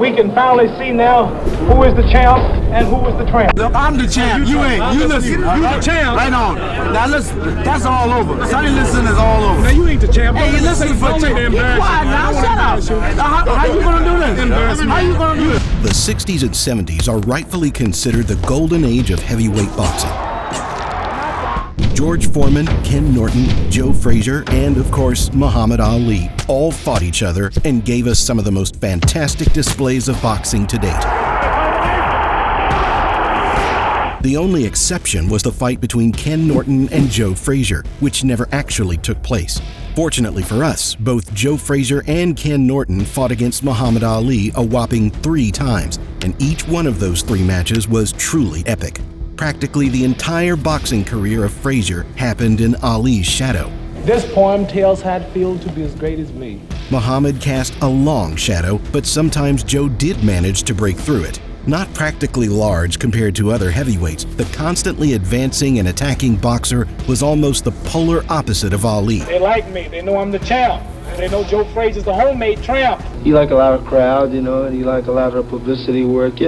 we can finally see now who is the champ and who is the tramp. Look, I'm the champ. You ain't. You listen. You the champ. Right on. Now listen. That's all over. Sonny listen is all over. Now you ain't the champ. Hey, you listen for champ. Be quiet now. Shut up. How you gonna do this? How you gonna do this? The 60s and 70s are rightfully considered the golden age of heavyweight boxing. George Foreman, Ken Norton, Joe Frazier, and of course Muhammad Ali all fought each other and gave us some of the most fantastic displays of boxing to date. The only exception was the fight between Ken Norton and Joe Frazier, which never actually took place. Fortunately for us, both Joe Frazier and Ken Norton fought against Muhammad Ali a whopping 3 times, and each one of those 3 matches was truly epic. Practically the entire boxing career of Frazier happened in Ali's shadow. This poem tells how it feels to be as great as me. Muhammad cast a long shadow, but sometimes Joe did manage to break through it. Not practically large compared to other heavyweights, the constantly advancing and attacking boxer was almost the polar opposite of Ali. They like me. They know I'm the champ. And they know Joe Frazier's the homemade tramp. You like a lot of crowd, and you like a lot of publicity work,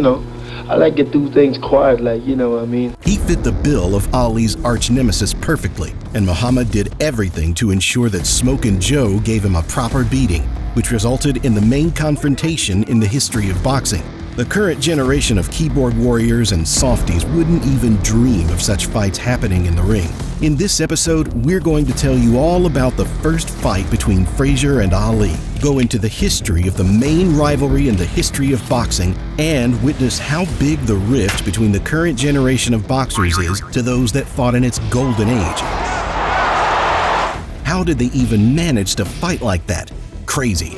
I like to do things quiet, you know what I mean? He fit the bill of Ali's arch-nemesis perfectly, and Muhammad did everything to ensure that Smokin Joe gave him a proper beating, which resulted in the main confrontation in the history of boxing. The current generation of keyboard warriors and softies wouldn't even dream of such fights happening in the ring. In this episode, we're going to tell you all about the first fight between Frazier and Ali, go into the history of the main rivalry in the history of boxing, and witness how big the rift between the current generation of boxers is to those that fought in its golden age. How did they even manage to fight like that? Crazy.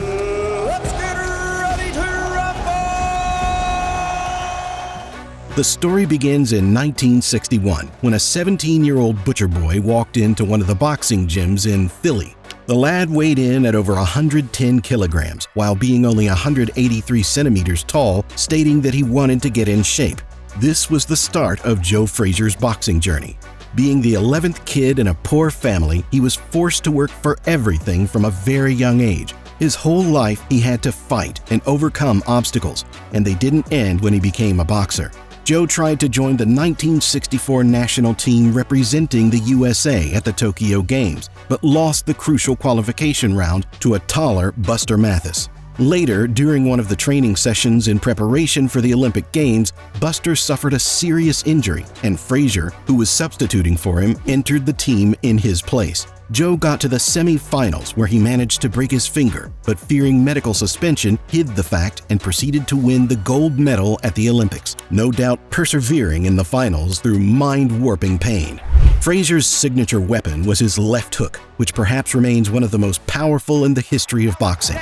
The story begins in 1961 when a 17-year-old butcher boy walked into one of the boxing gyms in Philly. The lad weighed in at over 110 kilograms while being only 183 centimeters tall, stating that he wanted to get in shape. This was the start of Joe Frazier's boxing journey. Being the 11th kid in a poor family, he was forced to work for everything from a very young age. His whole life he had to fight and overcome obstacles, and they didn't end when he became a boxer. Joe tried to join the 1964 national team representing the USA at the Tokyo Games, but lost the crucial qualification round to a taller Buster Mathis. Later, during one of the training sessions in preparation for the Olympic Games, Buster suffered a serious injury, and Frazier, who was substituting for him, entered the team in his place. Joe got to the semi-finals where he managed to break his finger, but fearing medical suspension, hid the fact and proceeded to win the gold medal at the Olympics, no doubt persevering in the finals through mind-warping pain. Frazier's signature weapon was his left hook, which perhaps remains one of the most powerful in the history of boxing.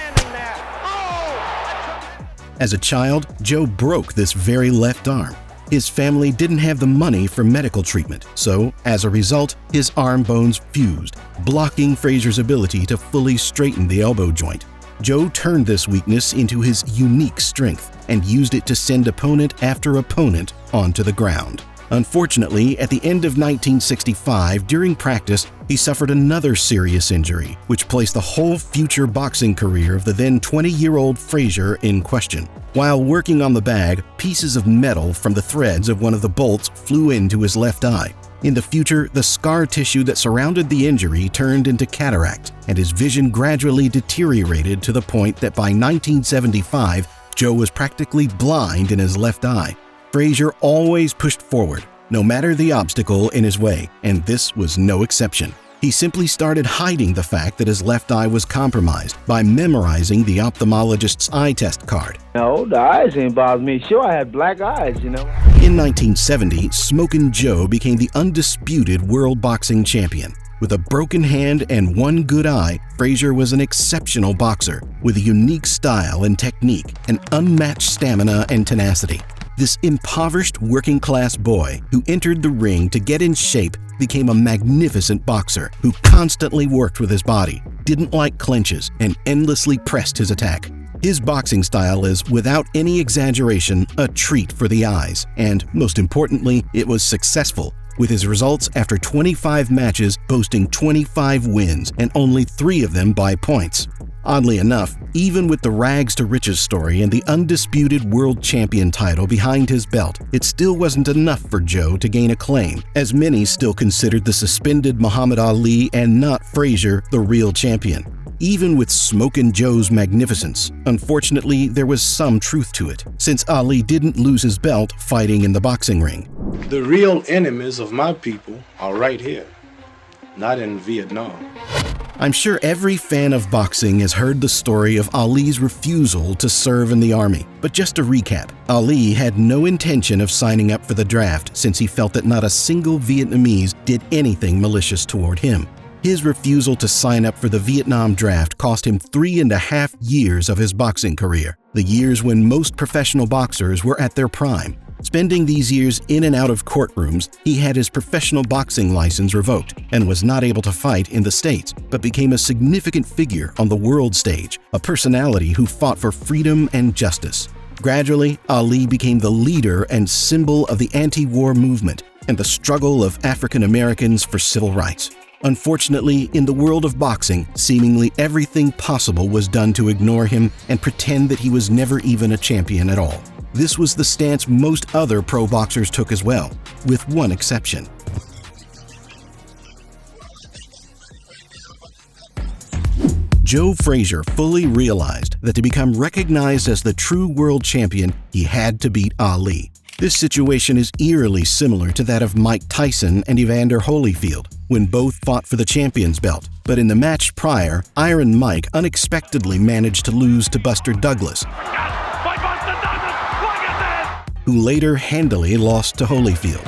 As a child, Joe broke this very left arm. His family didn't have the money for medical treatment, so as a result, his arm bones fused, blocking Frazier's ability to fully straighten the elbow joint. Joe turned this weakness into his unique strength and used it to send opponent after opponent onto the ground. Unfortunately, at the end of 1965, during practice, he suffered another serious injury, which placed the whole future boxing career of the then 20-year-old Frazier in question. While working on the bag, pieces of metal from the threads of one of the bolts flew into his left eye. In the future, the scar tissue that surrounded the injury turned into cataract, and his vision gradually deteriorated to the point that by 1975, Joe was practically blind in his left eye. Frazier always pushed forward, no matter the obstacle in his way, and this was no exception. He simply started hiding the fact that his left eye was compromised by memorizing the ophthalmologist's eye test card. No, the eyes didn't bother me. Sure, I had black eyes, In 1970, Smokin Joe became the undisputed world boxing champion. With a broken hand and one good eye, Frazier was an exceptional boxer with a unique style and technique and unmatched stamina and tenacity. This impoverished working-class boy who entered the ring to get in shape became a magnificent boxer who constantly worked with his body, didn't like clinches, and endlessly pressed his attack. His boxing style is, without any exaggeration, a treat for the eyes, and most importantly, it was successful, with his results after 25 matches boasting 25 wins and only 3 of them by points. Oddly enough, even with the rags to riches story and the undisputed world champion title behind his belt, it still wasn't enough for Joe to gain acclaim, as many still considered the suspended Muhammad Ali and not Frazier the real champion. Even with Smokin Joe's magnificence, unfortunately there was some truth to it, since Ali didn't lose his belt fighting in the boxing ring. The real enemies of my people are right here, not in Vietnam. I'm sure every fan of boxing has heard the story of Ali's refusal to serve in the army. But just to recap, Ali had no intention of signing up for the draft since he felt that not a single Vietnamese did anything malicious toward him. His refusal to sign up for the Vietnam draft cost him 3.5 years of his boxing career, the years when most professional boxers were at their prime. Spending these years in and out of courtrooms, he had his professional boxing license revoked and was not able to fight in the States, but became a significant figure on the world stage, a personality who fought for freedom and justice. Gradually, Ali became the leader and symbol of the anti-war movement and the struggle of African Americans for civil rights. Unfortunately, in the world of boxing, seemingly everything possible was done to ignore him and pretend that he was never even a champion at all. This was the stance most other pro boxers took as well, with one exception. Joe Frazier fully realized that to become recognized as the true world champion, he had to beat Ali. This situation is eerily similar to that of Mike Tyson and Evander Holyfield, when both fought for the champion's belt. But in the match prior, Iron Mike unexpectedly managed to lose to Buster Douglas, who later handily lost to Holyfield.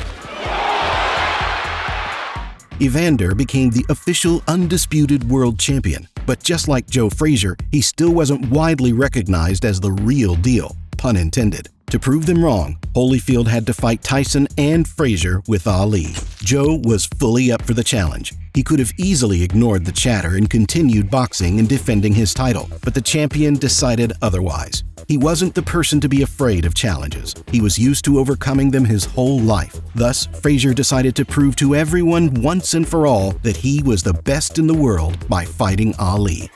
Evander became the official undisputed world champion, but just like Joe Frazier, he still wasn't widely recognized as the real deal, pun intended. To prove them wrong, Holyfield had to fight Tyson and Frazier with Ali. Joe was fully up for the challenge. He could have easily ignored the chatter and continued boxing and defending his title, but the champion decided otherwise. He wasn't the person to be afraid of challenges. He was used to overcoming them his whole life. Thus, Frazier decided to prove to everyone once and for all that he was the best in the world by fighting Ali.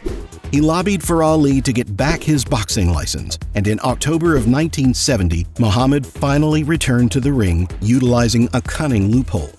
He lobbied for Ali to get back his boxing license, and in October of 1970, Muhammad finally returned to the ring, utilizing a cunning loophole.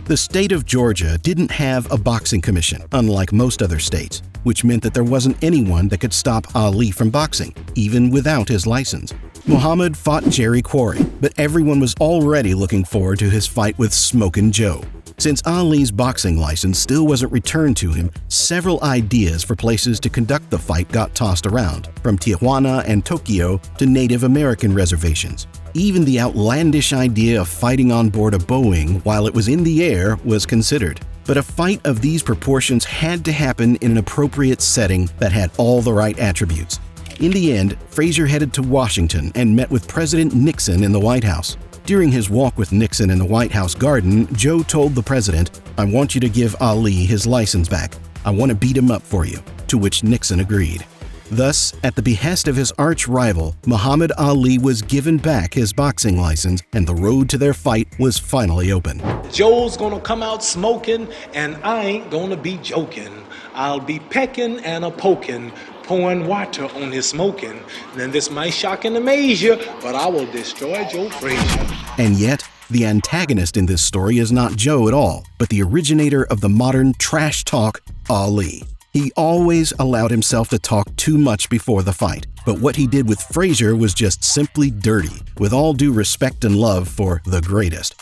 The state of Georgia didn't have a boxing commission, unlike most other states, which meant that there wasn't anyone that could stop Ali from boxing, even without his license. Muhammad fought Jerry Quarry, but everyone was already looking forward to his fight with Smokin Joe. Since Ali's boxing license still wasn't returned to him, several ideas for places to conduct the fight got tossed around, from Tijuana and Tokyo to Native American reservations. Even the outlandish idea of fighting on board a Boeing while it was in the air was considered. But a fight of these proportions had to happen in an appropriate setting that had all the right attributes. In the end, Frazier headed to Washington and met with President Nixon in the White House. During his walk with Nixon in the White House garden, Joe told the president, "I want you to give Ali his license back. I want to beat him up for you," to which Nixon agreed. Thus, at the behest of his arch-rival, Muhammad Ali was given back his boxing license, and the road to their fight was finally open. Joe's gonna come out smoking, and I ain't gonna be joking. I'll be pecking and a-poking, pouring water on his smoking. Then this might shock and amaze you, but I will destroy Joe Frazier. And yet, the antagonist in this story is not Joe at all, but the originator of the modern trash talk, Ali. He always allowed himself to talk too much before the fight, but what he did with Frazier was just simply dirty, with all due respect and love for the greatest.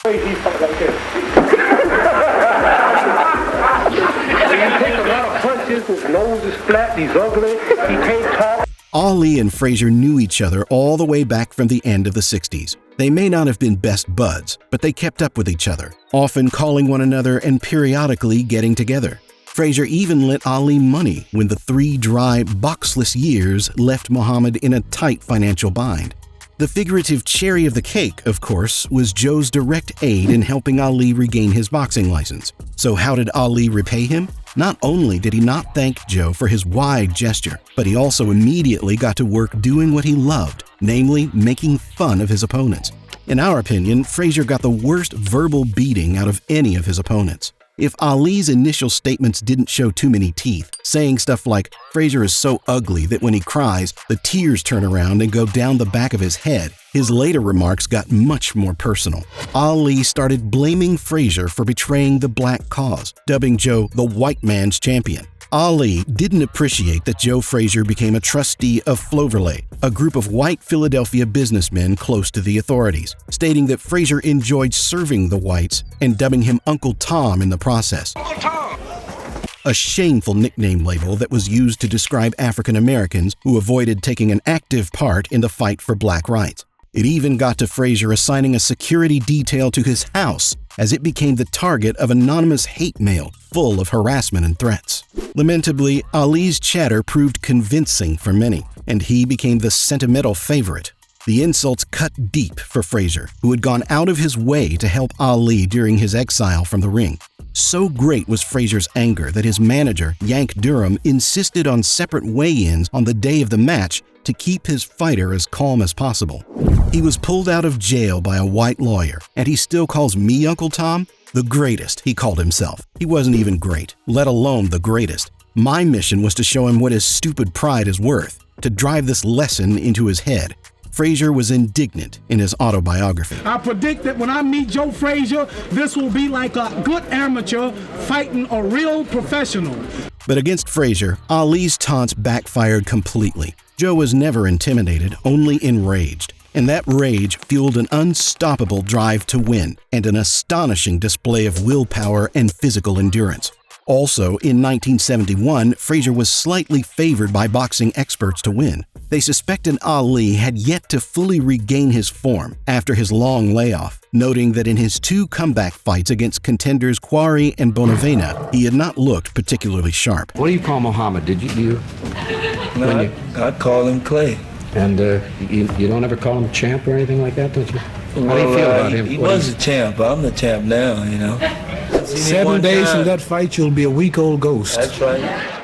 His nose is flat, he's ugly, he can't talk. Ali and Frazier knew each other all the way back from the end of the 60s. They may not have been best buds, but they kept up with each other, often calling one another and periodically getting together. Frazier even lent Ali money when the 3 dry, boxless years left Muhammad in a tight financial bind. The figurative cherry of the cake, of course, was Joe's direct aid in helping Ali regain his boxing license. So how did Ali repay him? Not only did he not thank Joe for his wide gesture, but he also immediately got to work doing what he loved, namely making fun of his opponents. In our opinion, Frazier got the worst verbal beating out of any of his opponents. If Ali's initial statements didn't show too many teeth, saying stuff like, "Frazier is so ugly that when he cries, the tears turn around and go down the back of his head," his later remarks got much more personal. Ali started blaming Frazier for betraying the black cause, dubbing Joe the white man's champion. Ali didn't appreciate that Joe Frazier became a trustee of Floverley, a group of white Philadelphia businessmen close to the authorities, stating that Frazier enjoyed serving the whites and dubbing him Uncle Tom in the process. Uncle Tom! A shameful nickname label that was used to describe African Americans who avoided taking an active part in the fight for black rights. It even got to Frazier assigning a security detail to his house as it became the target of anonymous hate mail full of harassment and threats. Lamentably, Ali's chatter proved convincing for many, and he became the sentimental favorite. The insults cut deep for Frazier, who had gone out of his way to help Ali during his exile from the ring. So great was Frazier's anger that his manager, Yank Durham, insisted on separate weigh-ins on the day of the match to keep his fighter as calm as possible. He was pulled out of jail by a white lawyer, and he still calls me Uncle Tom? The greatest, he called himself. He wasn't even great, let alone the greatest. My mission was to show him what his stupid pride is worth, to drive this lesson into his head. Frazier was indignant in his autobiography. I predict that when I meet Joe Frazier, this will be like a good amateur fighting a real professional. But against Frazier, Ali's taunts backfired completely. Joe was never intimidated, only enraged. And that rage fueled an unstoppable drive to win and an astonishing display of willpower and physical endurance. Also, in 1971, Frazier was slightly favored by boxing experts to win. They suspected Ali had yet to fully regain his form after his long layoff, noting that in his 2 comeback fights against contenders Quarry and Bonavena, he had not looked particularly sharp. What do you call Muhammad? Did you? No, I'd call him Clay. And you don't ever call him champ or anything like that, don't you? How do you feel about him? He was a champ. I'm the champ now, you know. 7 days from that fight, you'll be a week-old ghost. That's right.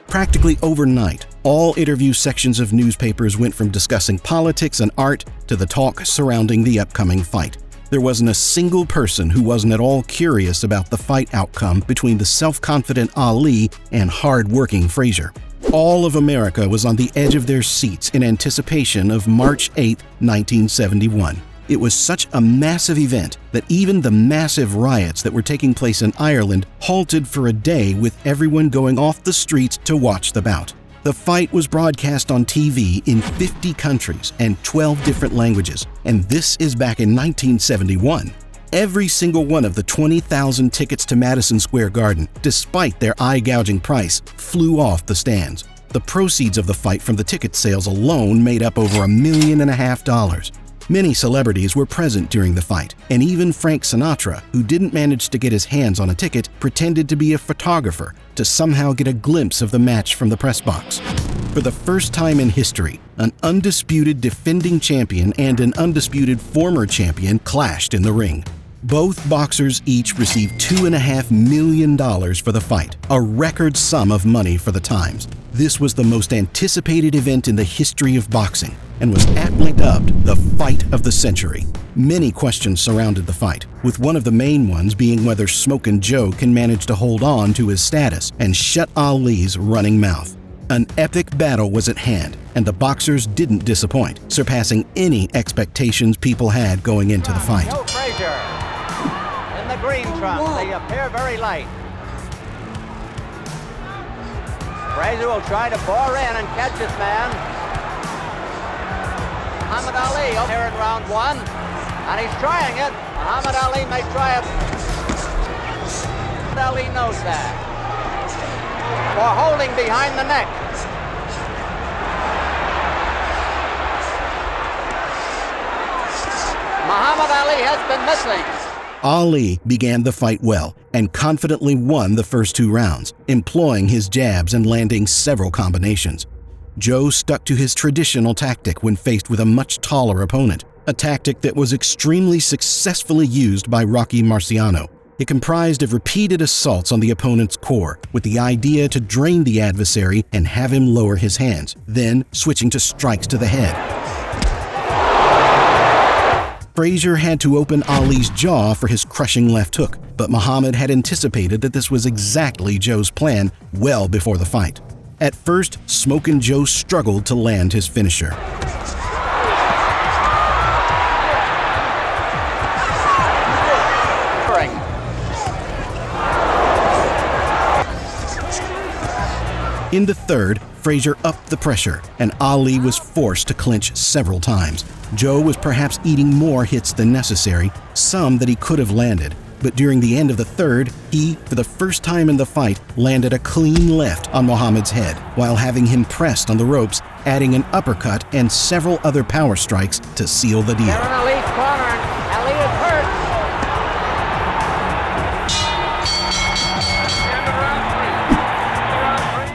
Practically overnight, all interview sections of newspapers went from discussing politics and art to the talk surrounding the upcoming fight. There wasn't a single person who wasn't at all curious about the fight outcome between the self-confident Ali and hard-working Frazier. All of America was on the edge of their seats in anticipation of March 8, 1971. It was such a massive event that even the massive riots that were taking place in Ireland halted for a day, with everyone going off the streets to watch the bout. The fight was broadcast on TV in 50 countries and 12 different languages, and this is back in 1971. Every single one of the 20,000 tickets to Madison Square Garden, despite their eye-gouging price, flew off the stands. The proceeds of the fight from the ticket sales alone made up over $1.5 million. Many celebrities were present during the fight, and even Frank Sinatra, who didn't manage to get his hands on a ticket, pretended to be a photographer to somehow get a glimpse of the match from the press box. For the first time in history, an undisputed defending champion and an undisputed former champion clashed in the ring. Both boxers each received $2.5 million for the fight, a record sum of money for the times. This was the most anticipated event in the history of boxing and was aptly dubbed the fight of the century. Many questions surrounded the fight, with one of the main ones being whether Smokin Joe can manage to hold on to his status and shut Ali's running mouth. An epic battle was at hand, and the boxers didn't disappoint, surpassing any expectations people had going into the fight. Joe Frazier in the green trunks. They appear very light. Frazier will try to bore in and catch his man. Muhammad Ali here in round 1, and he's trying it. Muhammad Ali may try it. Ali knows that. For holding behind the neck. Muhammad Ali has been missing. Ali began the fight well and confidently won the first 2 rounds, employing his jabs and landing several combinations. Joe stuck to his traditional tactic when faced with a much taller opponent, a tactic that was extremely successfully used by Rocky Marciano. It comprised of repeated assaults on the opponent's core, with the idea to drain the adversary and have him lower his hands, then switching to strikes to the head. Frazier had to open Ali's jaw for his crushing left hook, but Muhammad had anticipated that this was exactly Joe's plan well before the fight. At first, Smokin Joe struggled to land his finisher. In the third, Frazier upped the pressure, and Ali was forced to clinch several times. Joe was perhaps eating more hits than necessary, some that he could have landed. But during the end of the third, he, for the first time in the fight, landed a clean left on Muhammad's head, while having him pressed on the ropes, adding an uppercut and several other power strikes to seal the deal. They're in Ali's corner, and Ali is hurt.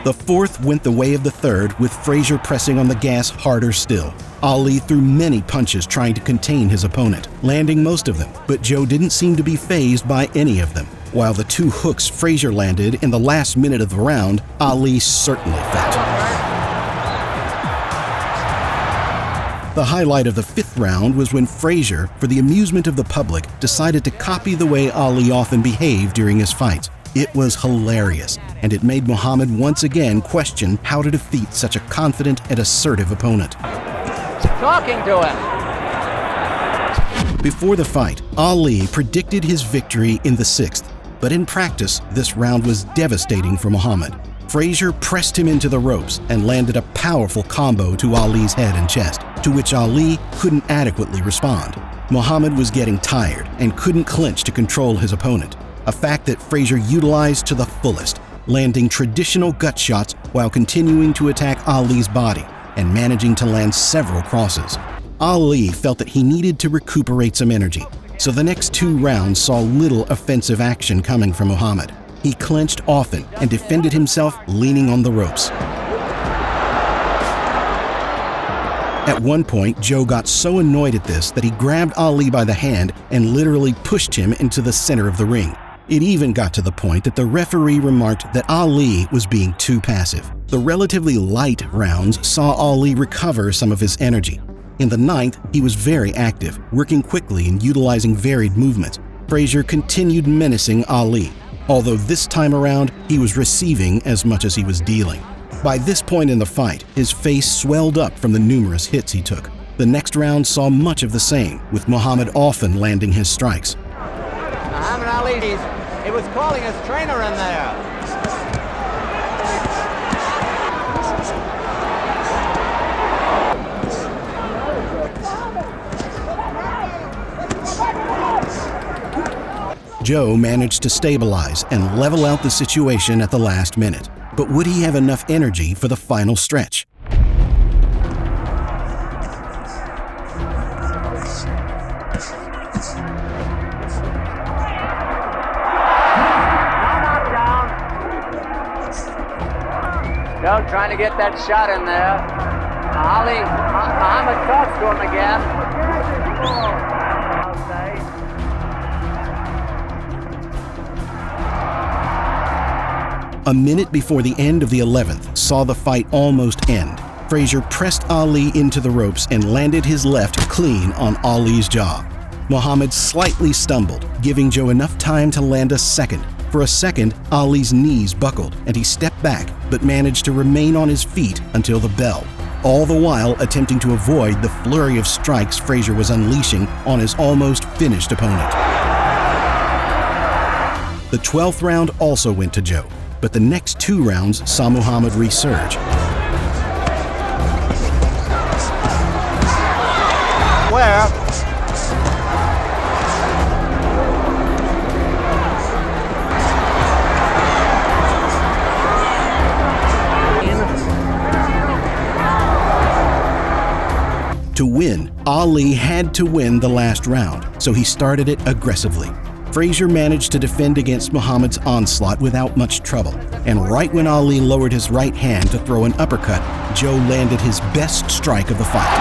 The fourth went the way of the third, with Frazier pressing on the gas harder still. Ali threw many punches trying to contain his opponent, landing most of them, but Joe didn't seem to be fazed by any of them. While the two hooks Frazier landed in the last minute of the round, Ali certainly felt. The highlight of the fifth round was when Frazier, for the amusement of the public, decided to copy the way Ali often behaved during his fights. It was hilarious, and it made Muhammad once again question how to defeat such a confident and assertive opponent. Talking to him. Before the fight, Ali predicted his victory in the sixth, but in practice, this round was devastating for Muhammad. Frazier pressed him into the ropes and landed a powerful combo to Ali's head and chest, to which Ali couldn't adequately respond. Muhammad was getting tired and couldn't clinch to control his opponent, a fact that Frazier utilized to the fullest, landing traditional gut shots while continuing to attack Ali's body and managing to land several crosses. Ali felt that he needed to recuperate some energy, so the next two rounds saw little offensive action coming from Muhammad. He clenched often and defended himself leaning on the ropes. At one point, Joe got so annoyed at this that he grabbed Ali by the hand and literally pushed him into the center of the ring. It even got to the point that the referee remarked that Ali was being too passive. The relatively light rounds saw Ali recover some of his energy. In the ninth, he was very active, working quickly and utilizing varied movements. Frazier continued menacing Ali, although this time around, he was receiving as much as he was dealing. By this point in the fight, his face swelled up from the numerous hits he took. The next round saw much of the same, with Muhammad often landing his strikes. Muhammad Ali, he was calling his trainer in there. Joe managed to stabilize and level out the situation at the last minute. But would he have enough energy for the final stretch? Joe trying to get that shot in there. Muhammad talks to him again. A minute before the end of the 11th saw the fight almost end. Frazier pressed Ali into the ropes and landed his left clean on Ali's jaw. Muhammad slightly stumbled, giving Joe enough time to land a second. For a second, Ali's knees buckled and he stepped back, but managed to remain on his feet until the bell, all the while attempting to avoid the flurry of strikes Frazier was unleashing on his almost finished opponent. The 12th round also went to Joe, but the next two rounds saw Muhammad resurge. Where? To win, Ali had to win the last round, so he started it aggressively. Frazier managed to defend against Muhammad's onslaught without much trouble, and right when Ali lowered his right hand to throw an uppercut, Joe landed his best strike of the fight.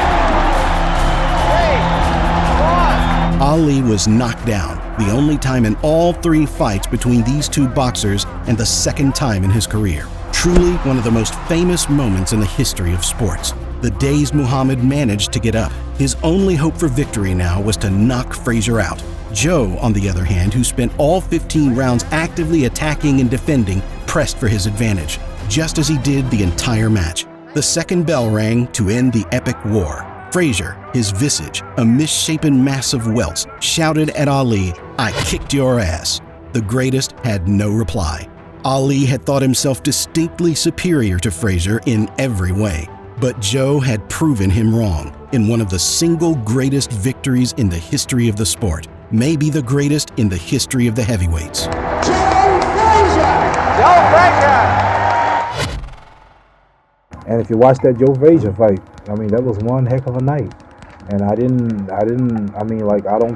Ali was knocked down, the only time in all three fights between these two boxers and the second time in his career. Truly one of the most famous moments in the history of sports. The days Muhammad managed to get up, His only hope for victory now was to knock Frazier out. Joe, on the other hand, who spent all 15 rounds actively attacking and defending, pressed for his advantage, just as he did the entire match. The second bell rang to end the epic war. Frazier, his visage a misshapen mass of welts, shouted at Ali, "I kicked your ass." The greatest had no reply. Ali had thought himself distinctly superior to Frazier in every way, but Joe had proven him wrong in one of the single greatest victories in the history of the sport, maybe the greatest in the history of the heavyweights. Joe Frazier! And if you watch that Joe Frazier fight, I mean, that was one heck of a night. And I don't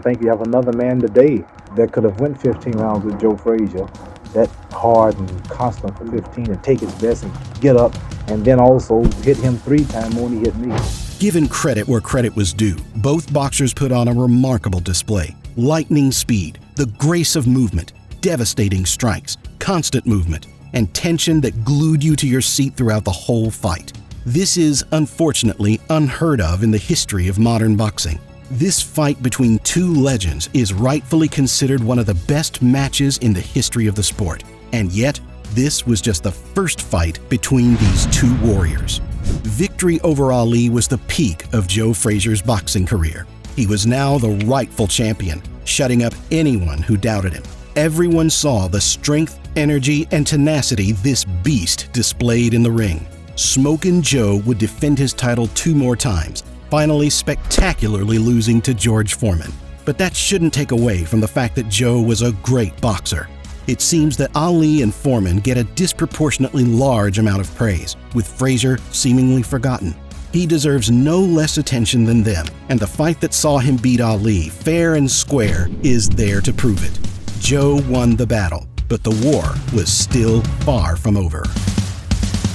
think you have another man today that could have went 15 rounds with Joe Frazier, that hard and constant for 15, and take his best and get up, and then also hit him 3 times more than he hit me. Given credit where credit was due, both boxers put on a remarkable display. Lightning speed, the grace of movement, devastating strikes, constant movement, and tension that glued you to your seat throughout the whole fight. This is, unfortunately, unheard of in the history of modern boxing. This fight between two legends is rightfully considered one of the best matches in the history of the sport. And yet, this was just the first fight between these two warriors. Victory over Ali was the peak of Joe Frazier's boxing career. He was now the rightful champion, shutting up anyone who doubted him. Everyone saw the strength, energy, and tenacity this beast displayed in the ring. Smokin Joe would defend his title 2 more times, finally spectacularly losing to George Foreman. But that shouldn't take away from the fact that Joe was a great boxer. It seems that Ali and Foreman get a disproportionately large amount of praise, with Frazier seemingly forgotten. He deserves no less attention than them, and the fight that saw him beat Ali fair and square is there to prove it. Joe won the battle, but the war was still far from over.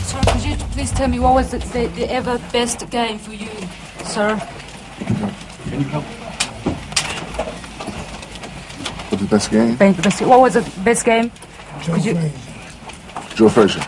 Sir, could you please tell me what was the ever best game for you, sir? What's the best game? What was the best game? Joe Frazier.